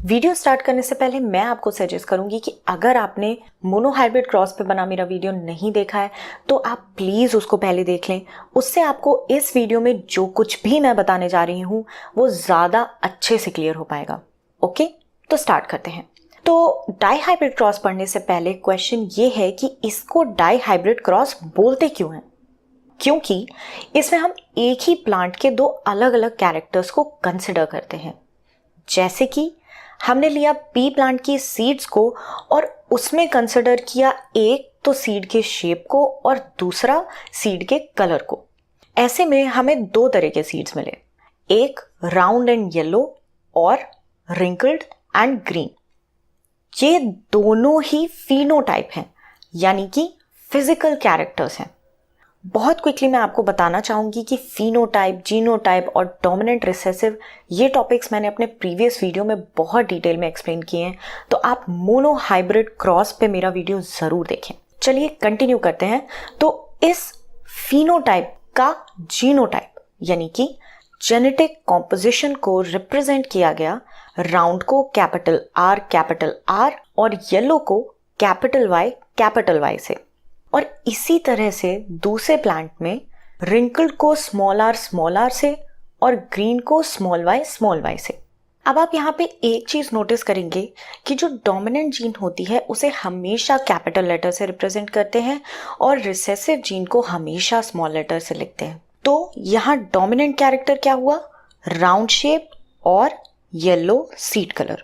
Video start करने से पहले मैं आपको सजेस्ट करूंगी कि अगर आपने मोनोहाइब्रिड क्रॉस पे बना मेरा वीडियो नहीं देखा है तो आप प्लीज़ उसको पहले देख लें। उससे आपको इस वीडियो में जो कुछ भी मैं बताने जा रही हूँ वो ज़्यादा अच्छे से क्लियर हो पाएगा। ओके, तो स्टार्ट करते हैं। तो डाई हाइब्रिड क्रॉस पढ़ने से पहले क्वेश्चन ये है कि इसको डाई हाइब्रिड क्रॉस बोलते क्यों हैं? क्योंकि इसमें हम एक ही प्लांट के दो अलग अलग कैरेक्टर्स को कंसिडर करते हैं। जैसे कि हमने लिया पी प्लांट की सीड्स को और उसमें कंसिडर किया एक तो सीड के शेप को और दूसरा सीड के कलर को। ऐसे में हमें दो तरह के सीड्स मिले, एक राउंड एंड येलो और रिंकल्ड एंड ग्रीन। ये दोनों ही फिनोटाइप हैं, यानी कि फिजिकल कैरेक्टर्स हैं। बहुत क्विकली मैं आपको बताना चाहूंगी कि फिनोटाइप, जीनोटाइप और डोमिनेंट रिसेसिव ये टॉपिक्स मैंने अपने प्रीवियस वीडियो में बहुत डिटेल में एक्सप्लेन किए हैं, तो आप मोनो हाइब्रिड क्रॉस पे मेरा वीडियो जरूर देखें। चलिए कंटिन्यू करते हैं। तो इस फिनोटाइप का जीनोटाइप यानी कि जेनेटिक कॉम्पोजिशन को रिप्रेजेंट किया गया राउंड को कैपिटल R और येलो को कैपिटल Y से। और इसी तरह से दूसरे प्लांट में रिंकल्ड को स्मॉल r से और ग्रीन को स्मॉल y से। अब आप यहाँ पे एक चीज नोटिस करेंगे कि जो डोमिनेंट जीन होती है उसे हमेशा कैपिटल लेटर से रिप्रेजेंट करते हैं और रिसेसिव जीन को हमेशा स्मॉल लेटर से लिखते हैं। तो यहाँ डोमिनेंट कैरेक्टर क्या हुआ? राउंड शेप और येलो सीड कलर।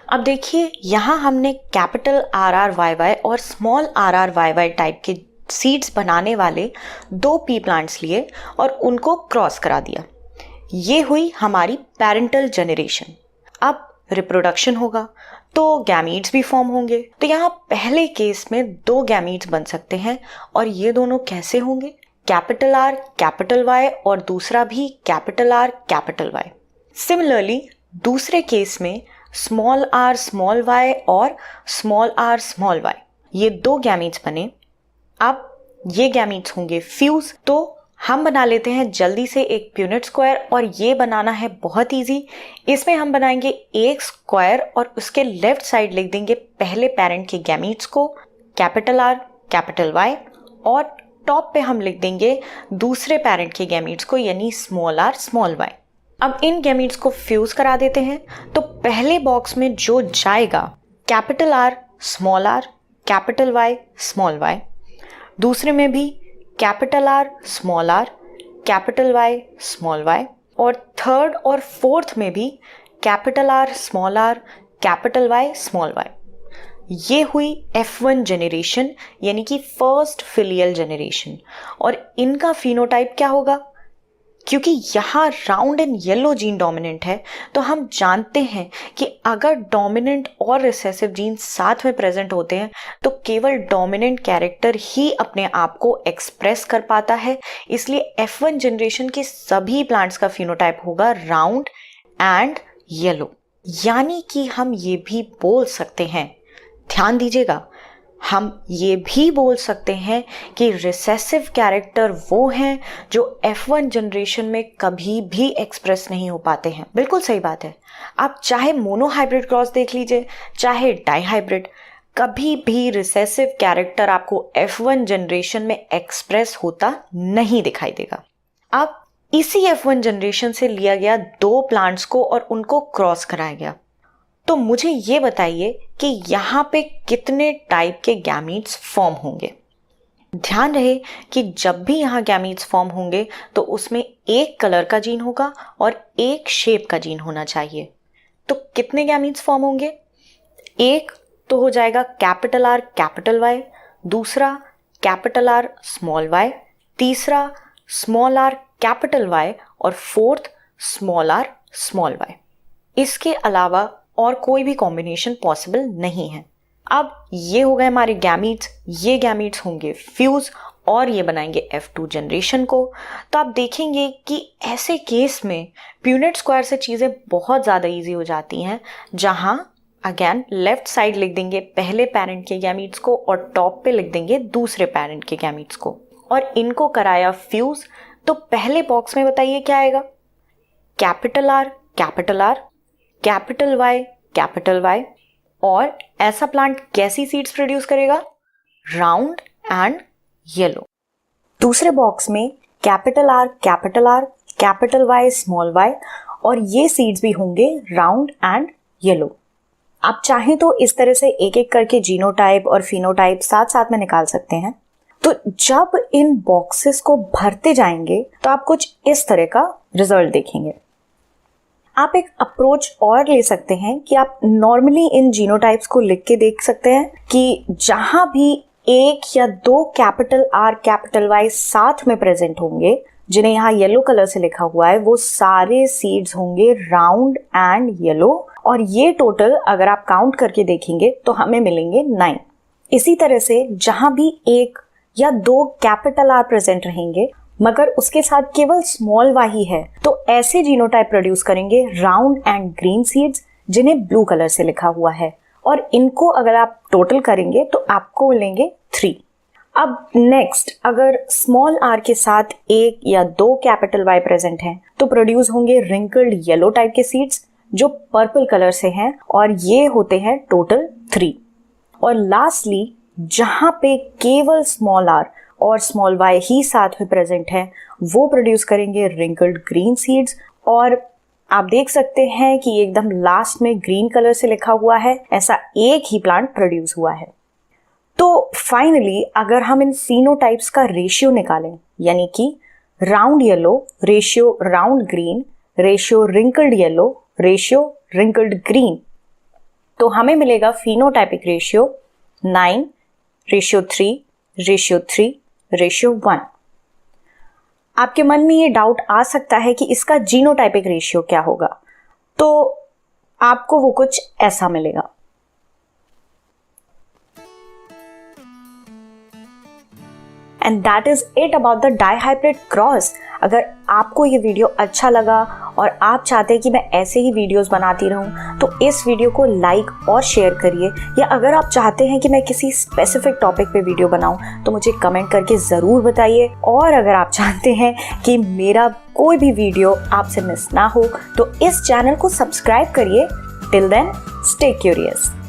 अब देखिए, यहाँ हमने कैपिटल RRYY और स्मॉल RRYY टाइप के सीड्स बनाने वाले दो पी प्लांट्स लिए और उनको क्रॉस करा दिया। ये हुई हमारी पेरेंटल जनरेशन। अब रिप्रोडक्शन होगा तो गैमीट्स भी फॉर्म होंगे। तो यहाँ पहले केस में दो गैमीट्स बन सकते हैं और ये दोनों कैसे होंगे? कैपिटल R कैपिटल Y और दूसरा भी कैपिटल R Y। सिमिलरली दूसरे केस में स्मॉल r y और स्मॉल r y ये दो गैमीट्स बने। अब ये गैमीट्स होंगे फ्यूज। तो हम बना लेते हैं जल्दी से एक प्यूनेट स्क्वायर, और ये बनाना है बहुत इजी। इसमें हम बनाएंगे एक स्क्वायर और उसके लेफ्ट साइड लिख देंगे पहले पेरेंट के गैमीट्स को कैपिटल R कैपिटल Y, और टॉप पे हम लिख देंगे दूसरे पेरेंट के गैमीट्स को यानी स्मॉल r y। अब इन गैमीट्स को फ्यूज करा देते हैं। तो पहले बॉक्स में जो जाएगा कैपिटल R कैपिटल Y, दूसरे में भी कैपिटल R कैपिटल Y, और थर्ड और फोर्थ में भी कैपिटल R कैपिटल Y। ये हुई F1 जनरेशन यानी कि फर्स्ट फिलियल जनरेशन। और इनका फिनोटाइप क्या होगा? क्योंकि यहाँ round and yellow gene dominant है तो हम जानते हैं कि अगर डोमिनेंट और रिसेसिव जीन साथ में प्रेजेंट होते हैं तो केवल डोमिनेंट कैरेक्टर ही अपने आप को एक्सप्रेस कर पाता है। इसलिए F1 जनरेशन के सभी प्लांट्स का फिनोटाइप होगा राउंड एंड येलो। यानी कि हम ये भी बोल सकते हैं, ध्यान दीजिएगा, हम ये भी बोल सकते हैं कि रिसेसिव कैरेक्टर वो हैं जो F1 जनरेशन में कभी भी एक्सप्रेस नहीं हो पाते हैं। बिल्कुल सही बात है। आप चाहे मोनोहाइब्रिड क्रॉस देख लीजिए चाहे डाईहाइब्रिड, कभी भी रिसेसिव कैरेक्टर आपको F1 जनरेशन में एक्सप्रेस होता नहीं दिखाई देगा। अब इसी F1 जनरेशन से लिया गया दो प्लांट्स को और उनको क्रॉस कराया गया। तो मुझे ये बताइए कि यहाँ पे कितने टाइप के गैमीट्स फॉर्म होंगे। ध्यान रहे कि जब भी यहाँ गैमीट्स फॉर्म होंगे तो उसमें एक कलर का जीन होगा और एक शेप का जीन होना चाहिए। तो कितने गैमीट्स फॉर्म होंगे? एक तो हो जाएगा कैपिटल R कैपिटल Y, दूसरा कैपिटल R स्मॉल y, तीसरा स्मॉल r कैपिटल Y और fourth small r small y। इसके अलावा और कोई भी कॉम्बिनेशन पॉसिबल नहीं है। अब ये हो गए हमारे गैमीट्स। ये गैमीट्स होंगे फ्यूज और ये बनाएंगे F2 जनरेशन को। तो आप देखेंगे कि ऐसे केस में प्यूनेट स्क्वायर से चीज़ें बहुत ज़्यादा इजी हो जाती हैं, जहां अगेन लेफ्ट साइड लिख देंगे पहले पेरेंट के गैमीट्स को और टॉप पे लिख देंगे दूसरे पेरेंट के गैमीट्स को, और इनको कराया फ्यूज। तो पहले बॉक्स में बताइए क्या आएगा? Capital R capital Y capital Y. और ऐसा प्लांट कैसी सीड्स प्रोड्यूस करेगा? Round and yellow. दूसरे बॉक्स में capital R, capital Y, small Y, और ये सीड्स भी होंगे राउंड एंड येलो। आप चाहें तो इस तरह से एक एक करके जीनोटाइप और फिनोटाइप साथ साथ में निकाल सकते हैं। तो जब इन बॉक्सेस को भरते जाएंगे तो आप कुछ इस तरह का रिजल्ट देखेंगे। आप एक अप्रोच और ले सकते हैं कि आप नॉर्मली इन जीनोटाइप्स को लिख के देख सकते हैं कि जहां भी एक या दो कैपिटल आर, कैपिटल वाई साथ में प्रेजेंट होंगे, जिन्हें यहाँ येलो कलर से लिखा हुआ है, वो सारे सीड्स होंगे राउंड एंड येलो। और ये टोटल अगर आप काउंट करके देखेंगे तो हमें मिलेंगे 9। इसी तरह से जहां भी एक या दो कैपिटल आर प्रेजेंट रहेंगे मगर उसके साथ केवल स्मॉल वाई ही है, तो ऐसे जीनोटाइप प्रोड्यूस करेंगे राउंड एंड ग्रीन सीड्स, जिन्हें ब्लू कलर से लिखा हुआ है। और इनको अगर आप टोटल करेंगे तो आपको मिलेंगे 3। अब नेक्स्ट, अगर स्मॉल आर के साथ एक या दो कैपिटल वाई प्रेजेंट हैं तो प्रोड्यूस होंगे रिंकल्ड येलो टाइप के सीड्स जो पर्पल कलर से हैं, और ये होते हैं टोटल 3। और लास्टली, जहां पे केवल स्मॉल आर और स्मॉल वाई ही साथ में प्रेजेंट है, वो प्रोड्यूस करेंगे रिंकल्ड ग्रीन सीड्स। और आप देख सकते हैं कि एकदम लास्ट में ग्रीन कलर से लिखा हुआ है, ऐसा एक ही प्लांट प्रोड्यूस हुआ है। तो फाइनली अगर हम इन फिनोटाइप्स का रेशियो निकालें, यानी कि round yellow ratio round green ratio wrinkled yellow ratio wrinkled green, तो हमें मिलेगा फिनोटाइपिक रेशियो 9:3:3:1। आपके मन में ये डाउट आ सकता है कि इसका जीनोटाइपिक रेशियो क्या होगा, तो आपको वो कुछ ऐसा मिलेगा। And that is it about the dihybrid cross. अगर आपको ये वीडियो अच्छा लगा और आप चाहते हैं कि मैं ऐसे ही वीडियोस बनाती रहूं, तो इस वीडियो को लाइक और शेयर करिए। या अगर आप चाहते हैं कि मैं किसी स्पेसिफिक टॉपिक पे वीडियो बनाऊं तो मुझे कमेंट करके ज़रूर बताइए। और अगर आप चाहते हैं कि मेरा कोई भी वीडियो आपसे मिस ना हो तो इस चैनल को सब्सक्राइब करिए। Till then, stay curious.